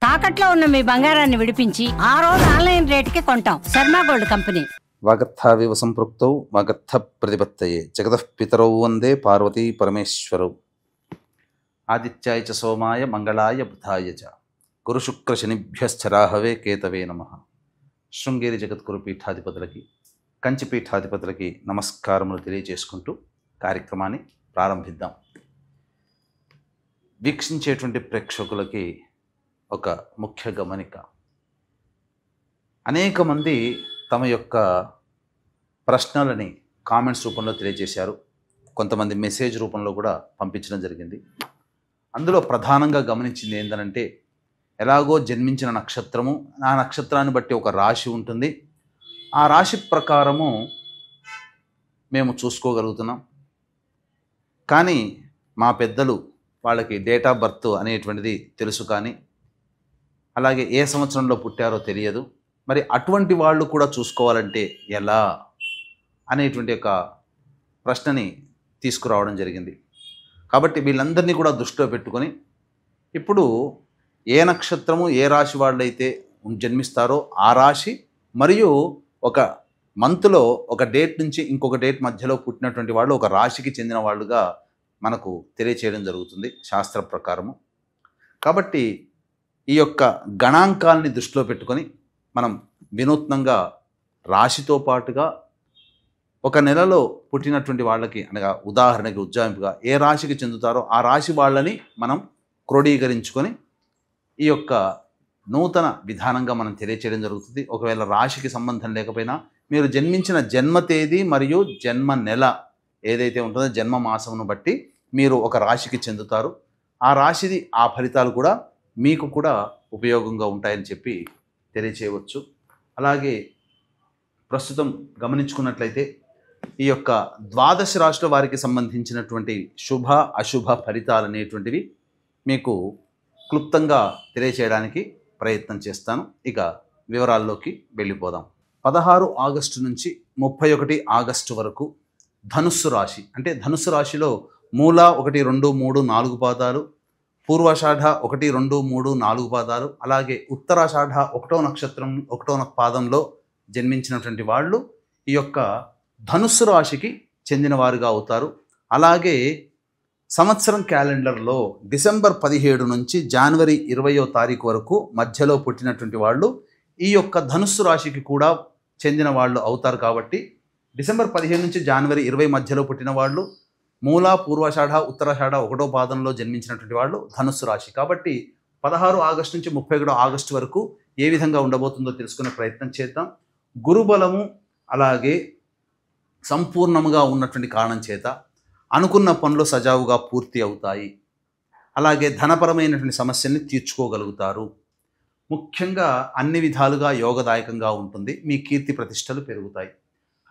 తాకట్లో ఉన్న మీ బంగారాన్ని విడిపించి ఆ రోజు ఆన్లైన్ రేటుకి కొంటాం. Sharma gold company. వాగర్థావివ సంపృక్తౌ వాగర్థ ప్రతిపత్తయే జగతః పితరౌ వందే పార్వతీ పరమేశ్వరౌ. ఆదిత్యాయ చ సోమాయ మంగళాయ బుధాయ చ గురుశుక్ర శనిభ్యశ్చరాహవే కేతవే నమః. శృంగేరి జగద్గురు పీఠాధిపతులకి, కంచి పీఠాధిపతులకి నమస్కారములు తెలియజేసుకుంటూ కార్యక్రమాన్ని ప్రారంభిద్దాం. వీక్షించేటువంటి ప్రేక్షకులకి ఒక ముఖ్య గమనిక. అనేక మంది తమ యొక్క ప్రశ్నలని కామెంట్స్ రూపంలో తెలియజేశారు. కొంతమంది మెసేజ్ రూపంలో కూడా పంపించడం జరిగింది. అందులో ప్రధానంగా గమనించింది ఏంటంటే, ఎలాగో జన్మించిన నక్షత్రము, ఆ నక్షత్రాన్ని బట్టి ఒక రాశి ఉంటుంది, ఆ రాశి ప్రకారము మేము చూసుకోగలుగుతున్నాం. కానీ మా పెద్దలు వాళ్ళకి డేట్ ఆఫ్ బర్త్ అనేటువంటిది తెలుసు, కానీ అలాగే ఏ సంవత్సరంలో పుట్టారో తెలియదు. మరి అటువంటి వాళ్ళు కూడా చూసుకోవాలంటే ఎలా అనేటువంటి ఒక ప్రశ్నని తీసుకురావడం జరిగింది. కాబట్టి వీళ్ళందరినీ కూడా దృష్టిలో పెట్టుకొని, ఇప్పుడు ఏ నక్షత్రము ఏ రాశి వాళ్ళైతే జన్మిస్తారో ఆ రాశి మరియు ఒక మంత్లో ఒక డేట్ నుంచి ఇంకొక డేట్ మధ్యలో పుట్టినటువంటి వాళ్ళు ఒక రాశికి చెందిన వాళ్ళుగా మనకు తెలియచేయడం జరుగుతుంది శాస్త్ర ప్రకారము. కాబట్టి ఈ యొక్క గణాంకాలని దృష్టిలో పెట్టుకొని మనం వినూత్నంగా రాశితో పాటుగా ఒక నెలలో పుట్టినటువంటి వాళ్ళకి, అనగా ఉదాహరణకి ఉజ్జాయింపుగా ఏ రాశికి చెందుతారో ఆ రాశి వాళ్ళని మనం క్రోడీకరించుకొని ఈ యొక్క నూతన విధానంగా మనం తెలియచేయడం జరుగుతుంది. ఒకవేళ రాశికి సంబంధం లేకపోయినా మీరు జన్మించిన జన్మ తేదీ మరియు జన్మ నెల ఏదైతే ఉంటుందో జన్మ మాసమును బట్టి మీరు ఒక రాశికి చెందుతారు. ఆ రాశిది ఆ ఫలితాలు కూడా మీకు కూడా ఉపయోగంగా ఉంటాయని చెప్పి తెలియచేయవచ్చు. అలాగే ప్రస్తుతం గమనించుకున్నట్లయితే ఈ యొక్క ద్వాదశ రాశుల వారికి సంబంధించినటువంటి శుభ అశుభ ఫలితాలు అనేటువంటివి మీకు క్లుప్తంగా తెలియచేయడానికి ప్రయత్నం చేస్తాను. ఇక వివరాల్లోకి వెళ్ళిపోదాం. 16 ఆగస్టు నుంచి 31 ఆగస్టు వరకు ధనుస్సు రాశి, అంటే ధనుస్సు రాశిలో మూల 1, 2, 3, 4 పాదాలు, పూర్వాషాఢ 1, 2, 3, 4 పాదాలు, అలాగే ఉత్తరాషాఢ 1వ నక్షత్రం 1వ పాదంలో జన్మించినటువంటి వాళ్ళు ఈ యొక్క ధనుస్సు రాశికి చెందిన వారుగా అవుతారు. అలాగే సంవత్సరం క్యాలెండర్లో డిసెంబర్ 17 నుంచి జనవరి 20వ తారీఖు వరకు మధ్యలో పుట్టినటువంటి వాళ్ళు ఈ యొక్క ధనుస్సు రాశికి కూడా చెందిన వాళ్ళు అవుతారు. కాబట్టి డిసెంబర్ 15 నుంచి జనవరి 20 మధ్యలో పుట్టిన వాళ్ళు, మూల పూర్వాషాఢ ఉత్తరాషాఢ 1వ పాదంలో జన్మించినటువంటి వాళ్ళు ధనుస్సు రాశి. కాబట్టి 16 ఆగస్టు నుంచి 31 ఆగస్టు వరకు ఏ విధంగా ఉండబోతుందో తెలుసుకునే ప్రయత్నం చేద్దాం. గురుబలము అలాగే సంపూర్ణముగా ఉన్నటువంటి కారణం చేత అనుకున్న పనులు సజావుగా పూర్తి అవుతాయి. అలాగే ధనపరమైనటువంటి సమస్యల్ని తీర్చుకోగలుగుతారు. ముఖ్యంగా అన్ని విధాలుగా యోగదాయకంగా ఉంటుంది. మీ కీర్తి ప్రతిష్టలు పెరుగుతాయి.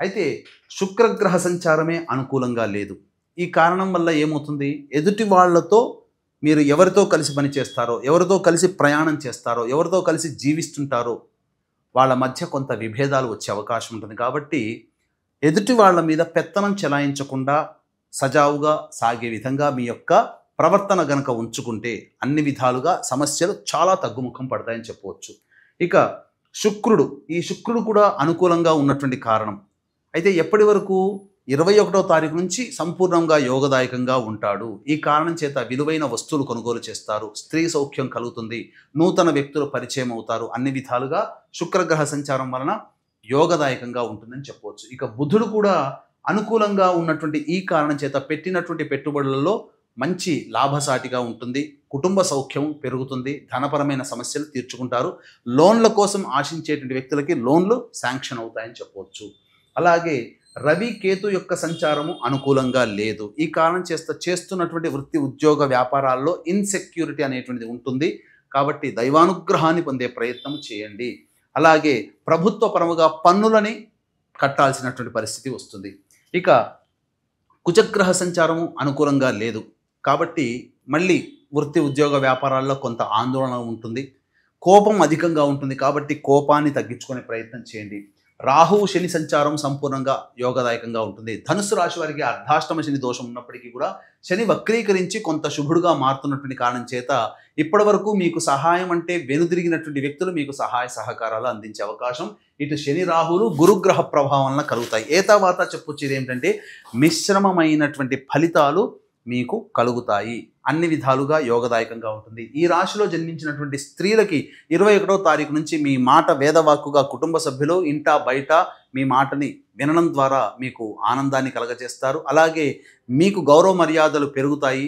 అయితే శుక్రగ్రహ సంచారమే అనుకూలంగా లేదు. ఈ కారణం వల్ల ఏమవుతుంది, ఎదుటి వాళ్లతో మీరు ఎవరితో కలిసి పని చేస్తారో, ఎవరితో కలిసి ప్రయాణం చేస్తారో, ఎవరితో కలిసి జీవిస్తుంటారో వాళ్ళ మధ్య కొంత విభేదాలు వచ్చే అవకాశం ఉంటుంది. కాబట్టి ఎదుటి వాళ్ళ మీద పెత్తనం చెలాయించకుండా సజావుగా సాగే విధంగా మీ యొక్క ప్రవర్తన గనక ఉంచుకుంటే అన్ని విధాలుగా సమస్యలు చాలా తగ్గుముఖం పడతాయని చెప్పవచ్చు. ఇక ఈ శుక్రుడు కూడా అనుకూలంగా ఉన్నటువంటి కారణం. అయితే ఎప్పటి వరకు 21వ తారీఖు నుంచి సంపూర్ణంగా యోగదాయకంగా ఉంటాడు. ఈ కారణం చేత విలువైన వస్తువులు కొనుగోలు చేస్తారు, స్త్రీ సౌఖ్యం కలుగుతుంది, నూతన వ్యక్తులు పరిచయం అవుతారు. అన్ని విధాలుగా శుక్రగ్రహ సంచారం వలన యోగదాయకంగా ఉంటుందని చెప్పవచ్చు. ఇక బుధుడు కూడా అనుకూలంగా ఉన్నటువంటి ఈ కారణం చేత పెట్టినటువంటి పెట్టుబడులలో మంచి లాభసాటిగా ఉంటుంది, కుటుంబ సౌఖ్యం పెరుగుతుంది, ధనపరమైన సమస్యలు తీర్చుకుంటారు, లోన్ల కోసం ఆశించేటువంటి వ్యక్తులకి లోన్లు శాంక్షన్ అవుతాయని చెప్పవచ్చు. అలాగే రవి కేతు యొక్క సంచారము అనుకూలంగా లేదు. ఈ కారణం చేస్తున్నటువంటి వృత్తి ఉద్యోగ వ్యాపారాల్లో ఇన్సెక్యూరిటీ అనేటువంటిది ఉంటుంది. కాబట్టి దైవానుగ్రహాన్ని పొందే ప్రయత్నం చేయండి. అలాగే ప్రభుత్వ పరముగా పన్నులని కట్టాల్సినటువంటి పరిస్థితి వస్తుంది. ఇక కుజగ్రహ సంచారము అనుకూలంగా లేదు. కాబట్టి మళ్ళీ వృత్తి ఉద్యోగ వ్యాపారాల్లో కొంత ఆందోళన ఉంటుంది, కోపం అధికంగా ఉంటుంది. కాబట్టి కోపాన్ని తగ్గించుకునే ప్రయత్నం చేయండి. రాహువు శని సంచారం సంపూర్ణంగా యోగదాయకంగా ఉంటుంది. ధనుస్సు రాశి వారికి అర్ధాష్టమ శని దోషం ఉన్నప్పటికీ కూడా శని వక్రీకరించి కొంత శుభుడుగా మారుతున్నటువంటి కారణం చేత ఇప్పటి వరకు మీకు సహాయం అంటే వెనుదిరిగినటువంటి వ్యక్తులు మీకు సహాయ సహకారాలు అందించే అవకాశం ఇటు శని రాహువులు గురుగ్రహ ప్రభావం వలన కలుగుతాయి. తర్వాత చెప్పొచ్చేది ఏమిటంటే మిశ్రమమైనటువంటి ఫలితాలు మీకు కలుగుతాయి. అన్ని విధాలుగా యోగదాయకంగా ఉంటుంది. ఈ రాశిలో జన్మించినటువంటి స్త్రీలకి 21వ తారీఖు నుంచి మీ మాట వేదవాక్కుగా కుటుంబ సభ్యులు ఇంటా బయట మీ మాటని వినడం ద్వారా మీకు ఆనందాన్ని కలగజేస్తారు. అలాగే మీకు గౌరవ మర్యాదలు పెరుగుతాయి.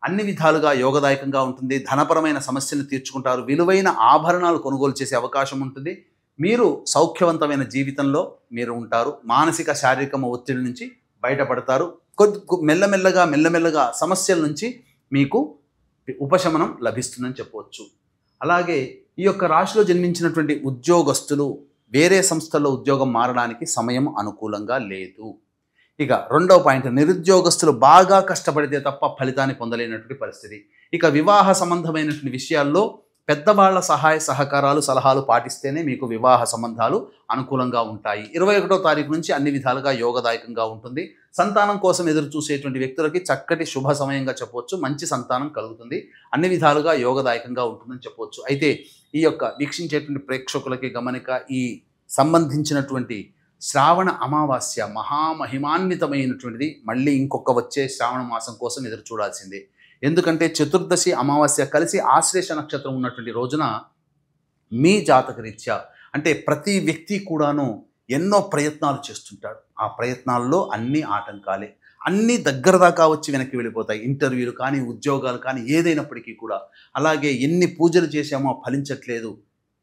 అన్ని విధాలుగా యోగదాయకంగా ఉంటుంది. ధనపరమైన సమస్యలను తీర్చుకుంటారు. విలువైన ఆభరణాలు కొనుగోలు చేసే అవకాశం ఉంటుంది. మీరు సౌఖ్యవంతమైన జీవితంలో మీరు ఉంటారు. మానసిక శారీరక ఒత్తిడి నుంచి బయటపడతారు. మెల్లమెల్లగా సమస్యల నుంచి మీకు ఉపశమనం లభిస్తుందని చెప్పవచ్చు. అలాగే ఈ యొక్క రాశిలో జన్మించినటువంటి ఉద్యోగస్తులు వేరే సంస్థల్లో ఉద్యోగం మారడానికి సమయం అనుకూలంగా లేదు. ఇక రెండవ పాయింట్, నిరుద్యోగస్తులు బాగా కష్టపడితే తప్ప ఫలితాన్ని పొందలేనటువంటి పరిస్థితి. ఇక వివాహ సంబంధమైనటువంటి విషయాల్లో పెద్దవాళ్ల సహాయ సహకారాలు సలహాలు పాటిస్తేనే మీకు వివాహ సంబంధాలు అనుకూలంగా ఉంటాయి. 21వ తారీఖు నుంచి అన్ని విధాలుగా యోగదాయకంగా ఉంటుంది. సంతానం కోసం ఎదురు చూసేటువంటి వ్యక్తులకి చక్కటి శుభ సమయంగా చెప్పవచ్చు. మంచి సంతానం కలుగుతుంది. అన్ని విధాలుగా యోగదాయకంగా ఉంటుందని చెప్పవచ్చు. అయితే ఈ యొక్క వీక్షించేటువంటి ప్రేక్షకులకి గమనిక, ఈ సంబంధించినటువంటి శ్రావణ అమావాస్య మహామహిమాన్వితమైనటువంటిది. మళ్ళీ ఇంకొక వచ్చే శ్రావణ మాసం కోసం ఎదురు చూడాల్సిందే. ఎందుకంటే చతుర్దశి అమావాస్య కలిసి ఆశ్లేష నక్షత్రం ఉన్నటువంటి రోజున మీ జాతకరీత్యా అంటే ప్రతి వ్యక్తి కూడాను ఎన్నో ప్రయత్నాలు చేస్తుంటాడు. ఆ ప్రయత్నాల్లో అన్ని ఆటంకాలే, అన్నీ దగ్గర దాకా వచ్చి వెనక్కి వెళ్ళిపోతాయి. ఇంటర్వ్యూలు కానీ ఉద్యోగాలు కానీ ఏదైనప్పటికీ కూడా. అలాగే ఎన్ని పూజలు చేశామో ఫలించట్లేదు,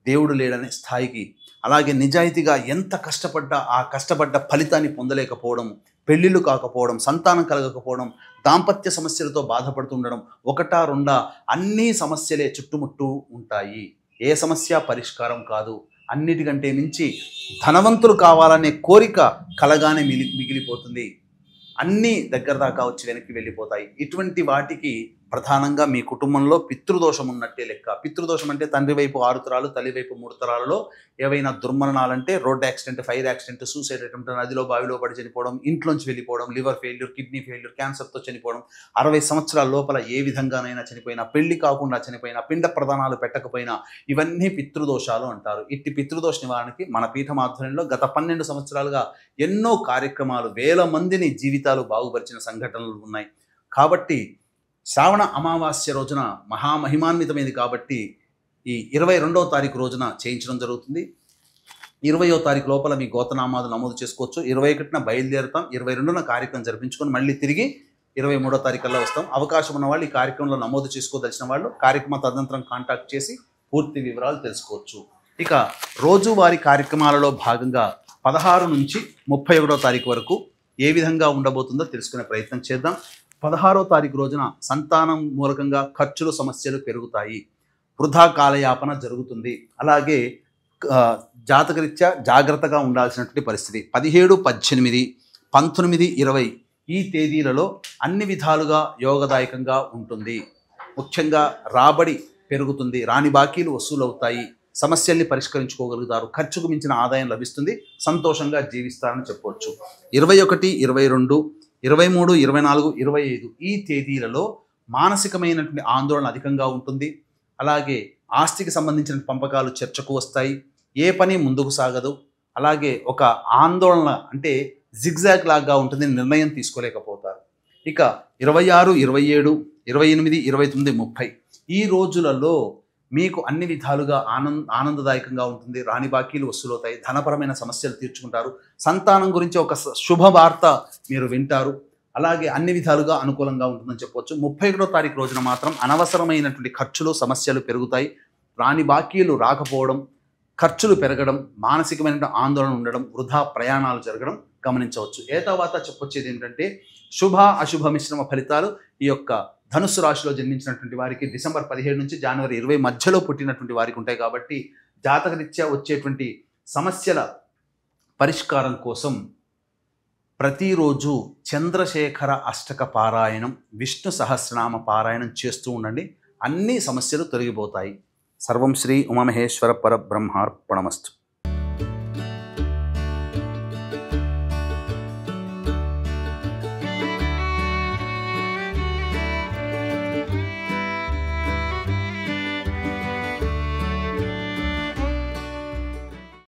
దేవుడు లేడనే స్థాయికి. అలాగే నిజాయితీగా ఎంత కష్టపడ్డా ఆ కష్టపడ్డ ఫలితాన్ని పొందలేకపోవడం, పెళ్ళిళ్ళు కాకపోవడం, సంతానం కలగకపోవడం, దాంపత్య సమస్యలతో బాధపడుతుండడం, ఒకటా రెండా అన్ని సమస్యలే చుట్టుముట్టూ ఉంటాయి. ఏ సమస్య పరిష్కారం కాదు. అన్నిటికంటే మించి ధనవంతులు కావాలనే కోరిక కలగానే మిగిలిపోతుంది. అన్నీ దగ్గర దాకా వచ్చి వెనక్కి వెళ్ళిపోతాయి. ఇటువంటి వాటికి ప్రధానంగా మీ కుటుంబంలో పితృదోషం ఉన్నట్టే లెక్క. పితృదోషం అంటే తండ్రి వైపు 6 తరాలు, తల్లి వైపు 3 తరాలలో ఏవైనా దుర్మరణాలంటే road accident, fire accident, suicide attempt, నదిలో బావిలో పడి చనిపోవడం, ఇంట్లోంచి వెళ్ళిపోవడం, లివర్ ఫెయిల్యూర్, కిడ్నీ ఫెయిల్యూర్, క్యాన్సర్తో చనిపోవడం, 60 సంవత్సరాల లోపల ఏ విధంగానైనా చనిపోయినా, పెళ్లి కాకుండా చనిపోయినా, పిండ ప్రదానాలు పెట్టకపోయినా, ఇవన్నీ పితృదోషాలు అంటారు. ఇట్టి పితృదోష నివారణకి మన పీఠం ఆధ్వర్యంలో గత 12 సంవత్సరాలుగా ఎన్నో కార్యక్రమాలు, వేల మందిని జీవితాలు బాగుపరిచిన సంఘటనలు ఉన్నాయి. కాబట్టి శ్రావణ అమావాస్య రోజున మహామహిమాన్వితమైనది కాబట్టి ఈ 22వ తారీఖు రోజున చేయించడం జరుగుతుంది. 20వ తారీఖు లోపల మీ గోతనామాలు నమోదు చేసుకోవచ్చు. 21న బయలుదేరుతాం. 22న కార్యక్రమం జరిపించుకొని మళ్ళీ తిరిగి 23వ తారీఖుల్లో వస్తాం. అవకాశం ఉన్న వాళ్ళు ఈ కార్యక్రమంలో నమోదు చేసుకోదలిచిన వాళ్ళు కార్యక్రమ తదనంతరం కాంటాక్ట్ చేసి పూర్తి వివరాలు తెలుసుకోవచ్చు. ఇక రోజువారీ కార్యక్రమాలలో భాగంగా 16 నుంచి 31వ తారీఖు వరకు ఏ విధంగా ఉండబోతుందో తెలుసుకునే ప్రయత్నం చేద్దాం. 16వ తారీఖు రోజున సంతానం మూలకంగా ఖర్చులు సమస్యలు పెరుగుతాయి. వృధా కాలయాపన జరుగుతుంది. అలాగే జాతకరీత్యా జాగ్రత్తగా ఉండాల్సినటువంటి పరిస్థితి. 17, 18, 19, 20 ఈ తేదీలలో అన్ని విధాలుగా యోగదాయకంగా ఉంటుంది. ముఖ్యంగా రాబడి పెరుగుతుంది. రాని బాకీలు వసూలవుతాయి. సమస్యల్ని పరిష్కరించుకోగలుగుతారు. ఖర్చుకు మించిన ఆదాయం లభిస్తుంది. సంతోషంగా జీవిస్తారని చెప్పవచ్చు. 21, 22, 23, 24, 25 ఈ తేదీలలో మానసికమైనటువంటి ఆందోళన అధికంగా ఉంటుంది. అలాగే ఆస్తికి సంబంధించిన పంపకాలు చర్చకు వస్తాయి. ఏ పని ముందుకు సాగదు. అలాగే ఒక ఆందోళన అంటే జిగ్జాగ్ లాగా ఉంటుంది. నిర్ణయం తీసుకోలేకపోతారు. ఇక 26, 27, 28, 29, 30 ఈ రోజులలో మీకు అన్ని విధాలుగా ఆనందదాయకంగా ఉంటుంది. రాని బాకీలు వసూలవుతాయి. ధనపరమైన సమస్యలు తీర్చుకుంటారు. సంతానం గురించి ఒక శుభవార్త మీరు వింటారు. అలాగే అన్ని విధాలుగా అనుకూలంగా ఉంటుందని చెప్పవచ్చు. 31వ తారీఖు రోజున మాత్రం అనవసరమైనటువంటి ఖర్చులు సమస్యలు పెరుగుతాయి. రాని బాకీలు రాకపోవడం, ఖర్చులు పెరగడం, మానసికమైన ఆందోళన ఉండడం, వృధా ప్రయాణాలు జరగడం గమనించవచ్చు. తర్వాత చెప్పొచ్చేది ఏంటంటే శుభ అశుభ మిశ్రమ ఫలితాలు ఈ యొక్క ధనుస్సు రాశిలో జన్మించినటువంటి వారికి డిసెంబర్ 17 నుంచి జనవరి 20 మధ్యలో పుట్టినటువంటి వారికి ఉంటాయి. కాబట్టి జాతకరీత్యా వచ్చేటువంటి సమస్యల పరిష్కారం కోసం ప్రతిరోజు చంద్రశేఖర అష్టక పారాయణం, విష్ణు సహస్రనామ పారాయణం చేస్తూ ఉండండి. అన్ని సమస్యలు తొలగిపోతాయి. సర్వం శ్రీ ఉమామహేశ్వర పరబ్రహ్మార్పణమస్తు.